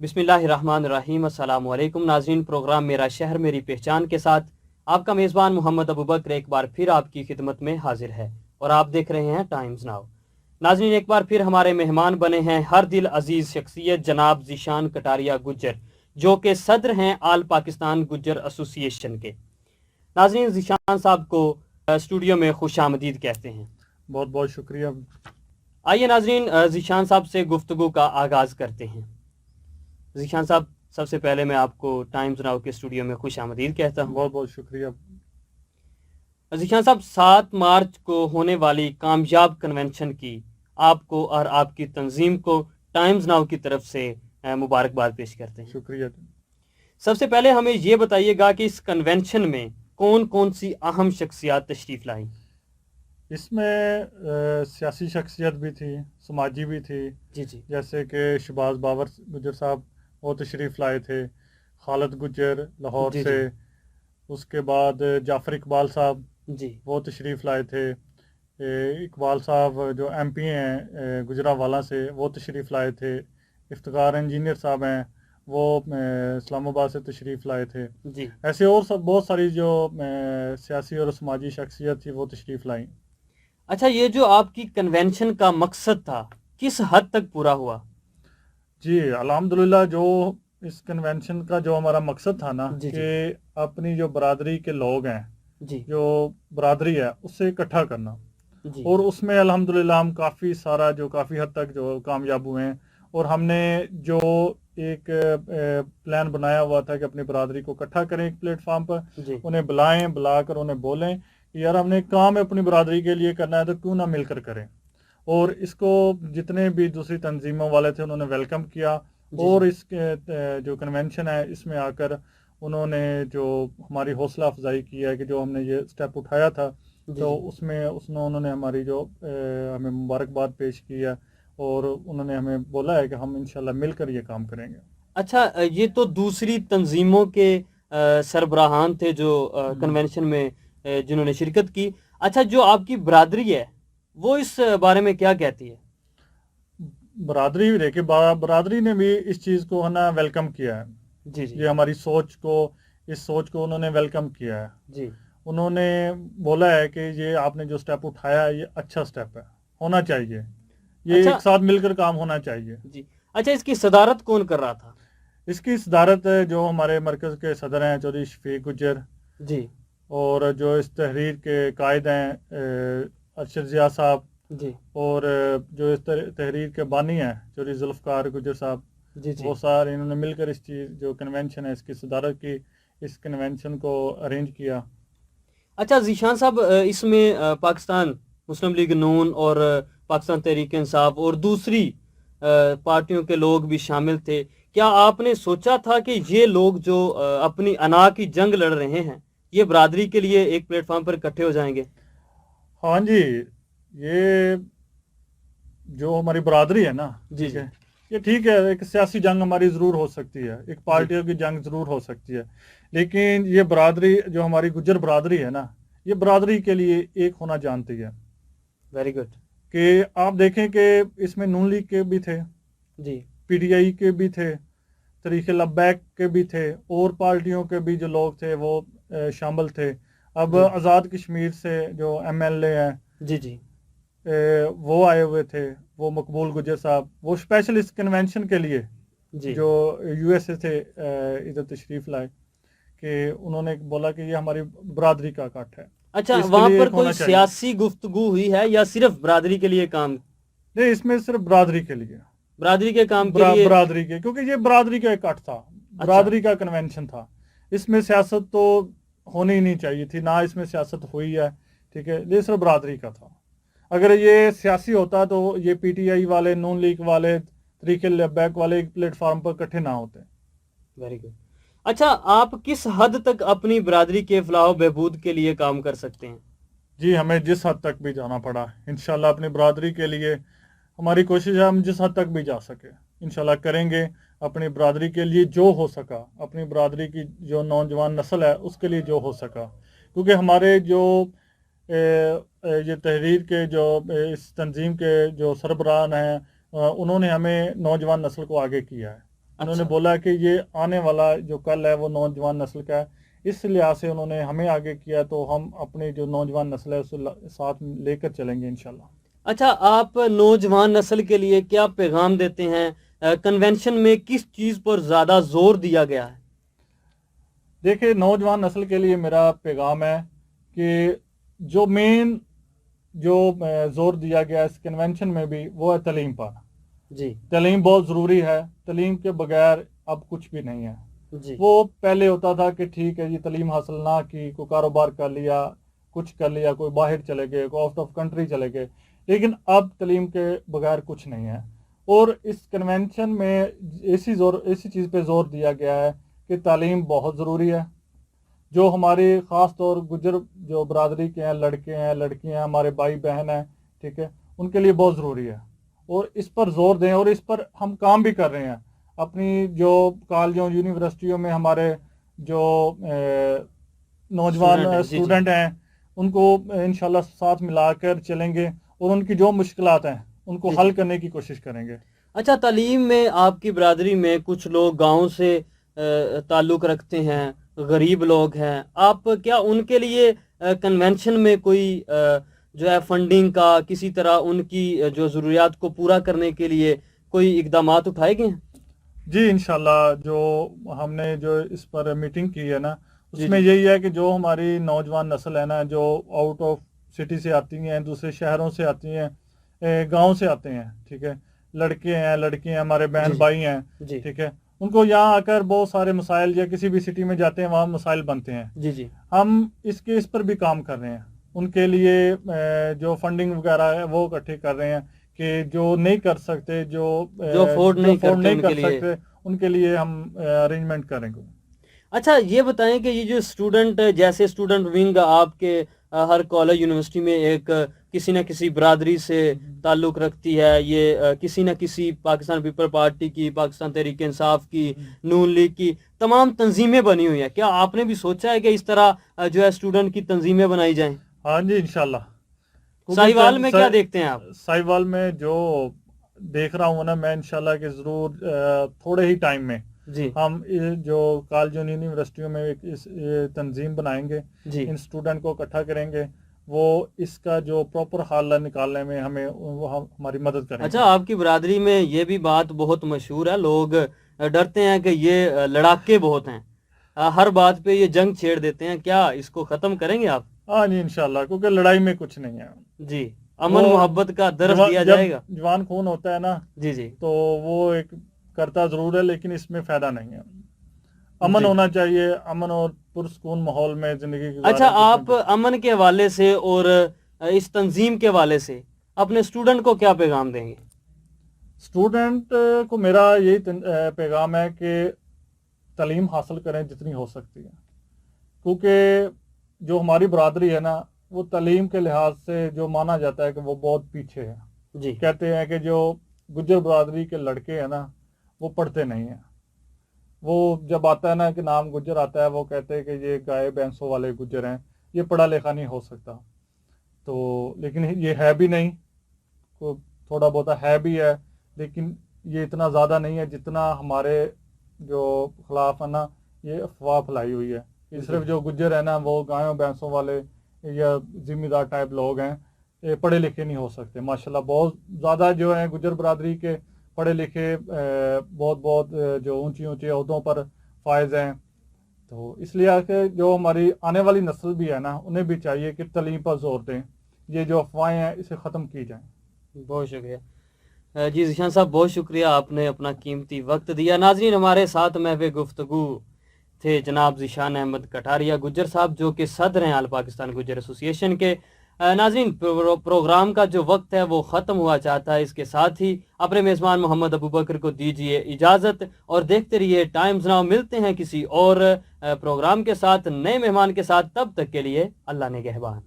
बिस्मिल्लाहिर्रहमानिर्रहीम। अस्सलाम वालेकुम नाज़रीन, प्रोग्राम मेरा शहर मेरी पहचान के साथ आपका मेज़बान मोहम्मद अबू बकर एक बार फिर आपकी खिदमत में हाजिर है और आप देख रहे हैं टाइम्स नाउ। नाज़रीन, एक बार फिर हमारे मेहमान बने हैं हर दिल अजीज़ शख्सियत जनाब ज़ीशान कटारिया गुज्जर, जो कि सदर हैं आल पाकिस्तान गुज्जर एसोसिएशन के। नाज़रीन, ज़ीशान साहब को स्टूडियो में खुश आमदीद कहते हैं। बहुत बहुत शुक्रिया। आइए नाज़रीन, ज़ीशान साहब से गुफ्तगू का आगाज़ करते हैं। ज़ीशान साहब, सबसे पहले मैं आपको टाइम्स नाउ के स्टूडियो में खुश आमदीद कहता हूँ। बहुत बहुत शुक्रिया। ज़ीशान साहब, 7 मार्च को होने वाली कामयाब कन्वेंशन की आपको और आपकी तंजीम को टाइम्स नाउ की तरफ से मुबारकबाद पेश करते हैं। शुक्रिया। सबसे पहले हमें ये बताइएगा कि इस कन्वेंशन में कौन कौन सी अहम शख्सियात तशरीफ़ लाई? इसमें सियासी शख्सियत भी थी, समाजी भी थी। जी जी। जैसे कि शहबाज बाबर गुजर साहब वो तशरीफ़ लाए थे, खालिद गुजर लाहौर जी से। जी। उसके बाद जाफ़र इकबाल साहब जी वो तशरीफ़ लाए थे। इकबाल साहब जो एमपी हैं गुजरांवाला से, वो तशरीफ़ लाए थे। इफ्तिकार इंजीनियर साहब हैं, वो इस्लामाबाद से तशरीफ़ लाए थे। जी। ऐसे और सब बहुत सारी जो सियासी और समाजी शख्सियत थी वो तशरीफ़ लाई। अच्छा, ये जो आपकी कन्वेंशन का मकसद था किस हद तक पूरा हुआ? जी अल्हम्दुलिल्लाह, जो इस कन्वेंशन का जो हमारा मकसद था ना जी कि जी। अपनी जो बरादरी के लोग हैं, जी जो बरादरी है उससे इकट्ठा करना। जी। और उसमें अल्हम्दुलिल्लाह हम काफ़ी हद तक जो कामयाब हुए हैं। और हमने जो एक प्लान बनाया हुआ था कि अपनी बरादरी को इकट्ठा करें एक प्लेटफार्म पर, जी उन्हें बुलाकर उन्हें बोलें कि यार हमने काम अपनी बरादरी के लिए करना है तो क्यों ना मिलकर करें। और इसको जितने भी दूसरी तंजीमों वाले थे उन्होंने वेलकम किया। जी। और जी। इसके जो कन्वेंशन है इसमें आकर उन्होंने जो हमारी हौसला अफजाई की है कि जो हमने ये स्टेप उठाया था, जी तो जी। उसमें उन्होंने हमारी जो हमें मुबारकबाद पेश की है। और उन्होंने हमें बोला है कि हम इंशाल्लाह मिलकर ये काम करेंगे। अच्छा, ये तो दूसरी तंजीमों के सरबराहान थे जो हम्म। कन्वेंशन में जिन्होंने शिरकत की। अच्छा, जो आपकी बरादरी है वो इस बारे में क्या कहती है? बरादरी भी देखिए, बरादरी ने भी इस चीज़ को है ना वेलकम किया है। जी जी। ये हमारी इस सोच को उन्होंने वेलकम किया है। जी। उन्होंने बोला है कि ये आपने जो स्टेप उठाया है ये अच्छा स्टेप है, होना चाहिए, ये अच्छा। एक साथ मिलकर काम होना चाहिए। जी। अच्छा, इसकी सदारत कौन कर रहा था? इसकी सदारत जो हमारे मरकज़ के सदर हैं चौधरी शफीक गुज्जर, जी और जो इस तहरीर के कायद हैं अरशद ज़िया साहब, जी। और जो इस तहरीर के बानी हैं चौधरी जुल्फ़कार गुज्जर साहब, जी जी। वो सारे इन्होंने मिलकर इस चीज़ जो कन्वेंशन है इसकी सदारत की, इस कन्वेंशन को अरेंज किया। अच्छा ज़ीशान साहब, इसमें पाकिस्तान मुस्लिम लीग नून और पाकिस्तान तहरीक इंसाफ और दूसरी पार्टियों के लोग भी शामिल थे। क्या आपने सोचा था कि ये लोग जो अपनी अना की जंग लड़ रहे हैं ये बरादरी के लिए एक प्लेटफॉर्म पर इकट्ठे हो जाएंगे? हाँ जी, ये जो हमारी बरादरी है ना, जी ठीक जी। है, ये ठीक है, एक सियासी जंग हमारी ज़रूर हो सकती है, एक जी। पार्टियों की जंग ज़रूर हो सकती है, लेकिन ये बरादरी जो हमारी गुज्जर बरादरी है ना, ये बरादरी के लिए एक होना जानती है। Very good. कि आप देखें कि इसमें नून लीग के भी थे, जी पीटीआई के भी थे, तरीके लब्बैक के भी थे, और पार्टियों के भी जो लोग थे वो शामिल थे। अब जी। आज़ाद कश्मीर से जो एमएलए हैं जी जी। वो आए हुए थे, वो मकबूल गुजर साहब, वो स्पेशल इस कन्वेंशन के लिए जी। जो यूएसए से इधर तशरीफ़ लाए, कि उन्होंने बोला कि ये हमारी बरादरी का इकट्ठ है, अच्छा, तो इसके वहां लिए पर एक कोई होना चाहिए। सियासी गुफ्तगू हुई है या सिर्फ बरादरी के लिए काम? नहीं, इसमें सिर्फ बरादरी के लिए, बरादरी के काम के लिए। बरादरी के, क्योंकि ये बरादरी का इकट्ठ था, अच्छा। बरादरी का कन्वेंशन था। इसमें सियासत तो होनी ही नहीं चाहिए थी, ना इसमें सियासत हुई है, ठीक है, ये सिर्फ बरादरी का था। अगर ये सियासी होता तो ये पीटीआई वाले, नून लीग वाले, तरीके लेबैक वाले एक प्लेटफार्म पर इकट्ठे ना होते। Very good. अच्छा, आप किस हद तक अपनी बरादरी के फलाह बहबूद के लिए काम कर सकते हैं? जी, हमें जिस हद तक भी जाना पड़ा इंशाल्लाह अपनी बरादरी के लिए, हमारी कोशिश है हम जिस हद तक भी जा सके इंशाल्लाह करेंगे। अपनी बरादरी के लिए जो हो सका, अपनी बरादरी की जो नौजवान नस्ल है उसके लिए जो हो सका, क्योंकि हमारे जो ये तहरीर के जो इस तंजीम के जो सरबराह हैं, उन्होंने हमें नौजवान नस्ल को आगे किया है। انہوں نے اچھا بولا کہ یہ آنے والا جو کل ہے وہ نوجوان نسل کا ہے، اس لحاظ سے انہوں نے ہمیں آگے کیا، تو ہم اپنی جو نوجوان نسل ہے اسے ساتھ لے کر چلیں گے انشاءاللہ۔ اچھا، آپ نوجوان نسل کے لیے کیا پیغام دیتے ہیں؟ کنونشن میں کس چیز پر زیادہ زور دیا گیا ہے؟ دیکھیں، نوجوان نسل کے لیے میرا پیغام ہے کہ جو مین جو زور دیا گیا اس کنونشن میں بھی وہ ہے تعلیم پر۔ جی تعلیم بہت ضروری ہے، تعلیم کے بغیر اب کچھ بھی نہیں ہے۔ جی وہ پہلے ہوتا تھا کہ ٹھیک ہے، یہ تعلیم حاصل نہ کی، کوئی کاروبار کر لیا، کچھ کر لیا، کوئی باہر چلے گئے، کوئی آؤٹ آف کنٹری چلے گئے، لیکن اب تعلیم کے بغیر کچھ نہیں ہے۔ اور اس کنونشن میں ایسی چیز پہ زور دیا گیا ہے کہ تعلیم بہت ضروری ہے۔ جو ہماری خاص طور گجر جو برادری کے ہیں، لڑکے ہیں، لڑکیاں ہیں، ہمارے بھائی بہن ہیں، ٹھیک ہے، ان کے لیے بہت ضروری ہے، اور اس پر زور دیں، اور اس پر ہم کام بھی کر رہے ہیں۔ اپنی جو کالجوں یونیورسٹیوں میں ہمارے جو نوجوان اسٹوڈنٹ ہیں، جی جی اسٹوڈنٹ ہیں، ان کو انشاءاللہ ساتھ ملا کر چلیں گے، اور ان کی جو مشکلات ہیں ان کو جی حل جی۔ کرنے کی کوشش کریں گے۔ اچھا، تعلیم میں آپ کی برادری میں کچھ لوگ گاؤں سے تعلق رکھتے ہیں، غریب لوگ ہیں، آپ کیا ان کے لیے کنونشن میں کوئی جو ہے فنڈنگ کا کسی طرح ان کی جو ضروریات کو پورا کرنے کے لیے کوئی اقدامات اٹھائے گئے ہیں؟ جی انشاءاللہ، جو ہم نے جو اس پر میٹنگ کی ہے نا، اس جی میں جی یہی ہے کہ جو ہماری نوجوان نسل ہے نا، جو آؤٹ آف سٹی سے آتی ہیں، دوسرے شہروں سے آتی ہیں، گاؤں سے آتے ہیں، ٹھیک ہے، لڑکے ہیں، لڑکیاں ہیں، ہمارے بہن جی بھائی ہیں، جی ٹھیک ہے، ان کو یہاں آ کر بہت سارے مسائل، یا کسی بھی سٹی میں جاتے ہیں وہاں مسائل بنتے ہیں۔ جی جی ہم اس پر بھی کام کر رہے ہیں، ان کے لیے جو فنڈنگ وغیرہ ہے وہ اکٹھے کر رہے ہیں، کہ جو نہیں کر سکتے، جو افورڈ نہیں افورڈ کرتے نہیں ان کر کے لیے۔ سکتے، ان کے لیے ہم ارینجمنٹ کریں گے۔ اچھا، یہ بتائیں کہ یہ جو اسٹوڈنٹ، جیسے اسٹوڈنٹ ونگ آپ کے ہر کالج یونیورسٹی میں ایک کسی نہ کسی برادری سے تعلق رکھتی ہے، یہ کسی نہ کسی پاکستان پیپل پارٹی کی، پاکستان تحریک انصاف کی، نون لیگ کی تمام تنظیمیں بنی ہوئی ہیں، کیا آپ نے بھی سوچا ہے کہ اس طرح جو ہے اسٹوڈنٹ کی تنظیمیں بنائی جائیں؟ ہاں جی انشاءاللہ۔ ساہیوال میں کیا دیکھتے ہیں آپ؟ ساہیوال میں جو دیکھ رہا ہوں نا میں، انشاءاللہ کہ ضرور تھوڑے ہی ٹائم میں جی ہم جو کالجوں یونیورسٹیوں میں ایک تنظیم بنائیں گے، جی ان اسٹوڈنٹ کو اکٹھا کریں گے، وہ اس کا جو پراپر حل نکالنے میں ہمیں وہ ہماری مدد کریں گے۔ اچھا، آپ کی برادری میں یہ بھی بات بہت مشہور ہے، لوگ ڈرتے ہیں کہ یہ لڑاکے بہت ہیں، ہر بات پہ یہ جنگ چھیڑ دیتے ہیں، کیا اس کو ختم کریں گے آپ؟ ہاں جی انشاءاللہ، کیونکہ لڑائی میں کچھ نہیں ہے۔ جی، امن محبت کا درس دیا جب جائے گا۔ جوان خون ہوتا ہے نا، جی جی تو وہ ایک کرتا ضرور ہے، لیکن اس میں فائدہ نہیں ہے۔ امن جی۔ ہونا چاہیے، امن اور پرسکون ماحول میں زندگی گزاریں۔ اچھا، جس آپ میں امن کے حوالے سے اور اس تنظیم کے حوالے سے اپنے اسٹوڈنٹ کو کیا پیغام دیں گے؟ اسٹوڈنٹ کو میرا یہی پیغام ہے کہ تعلیم حاصل کریں جتنی ہو سکتی ہے، کیونکہ جو ہماری برادری ہے نا، وہ تعلیم کے لحاظ سے جو مانا جاتا ہے کہ وہ بہت پیچھے ہے۔ جی کہتے ہیں کہ جو گجر برادری کے لڑکے ہیں نا، وہ پڑھتے نہیں ہیں۔ وہ جب آتا ہے نا کہ نام گجر آتا ہے، وہ کہتے ہیں کہ یہ گائے بھینسوں والے گجر ہیں، یہ پڑھا لکھا نہیں ہو سکتا۔ تو لیکن یہ ہے بھی نہیں، تھوڑا بہت ہے بھی ہے، لیکن یہ اتنا زیادہ نہیں ہے جتنا ہمارے جو خلاف ہے نا یہ افواہ پھیلائی ہوئی ہے کہ صرف جو گجر ہے نا وہ گایوں بھینسوں والے یا ذمہ دار ٹائپ لوگ ہیں، یہ پڑھے لکھے نہیں ہو سکتے۔ ماشاءاللہ بہت زیادہ جو ہیں گجر برادری کے پڑھے لکھے، بہت جو اونچی عہدوں پر فائز ہیں۔ تو اس لیے کہ جو ہماری آنے والی نسل بھی ہے نا، انہیں بھی چاہیے کہ تعلیم پر زور دیں، یہ جو افواہیں ہیں اسے ختم کی جائیں۔ بہت شکریہ جی ذیشان صاحب، بہت شکریہ، آپ نے اپنا قیمتی وقت دیا۔ ناظرین، ہمارے ساتھ محو گفتگو تھے جناب ذیشان احمد کٹھاریا گجر صاحب، جو کہ صدر ہیں آل پاکستان گجر ایسوسی ایشن کے۔ ناظرین، پروگرام کا جو وقت ہے وہ ختم ہوا چاہتا ہے، اس کے ساتھ ہی اپنے میزبان محمد ابوبکر کو دیجیے اجازت، اور دیکھتے رہیے ٹائمز ناؤ۔ ملتے ہیں کسی اور پروگرام کے ساتھ، نئے مہمان کے ساتھ، تب تک کے لیے اللہ نگہبان۔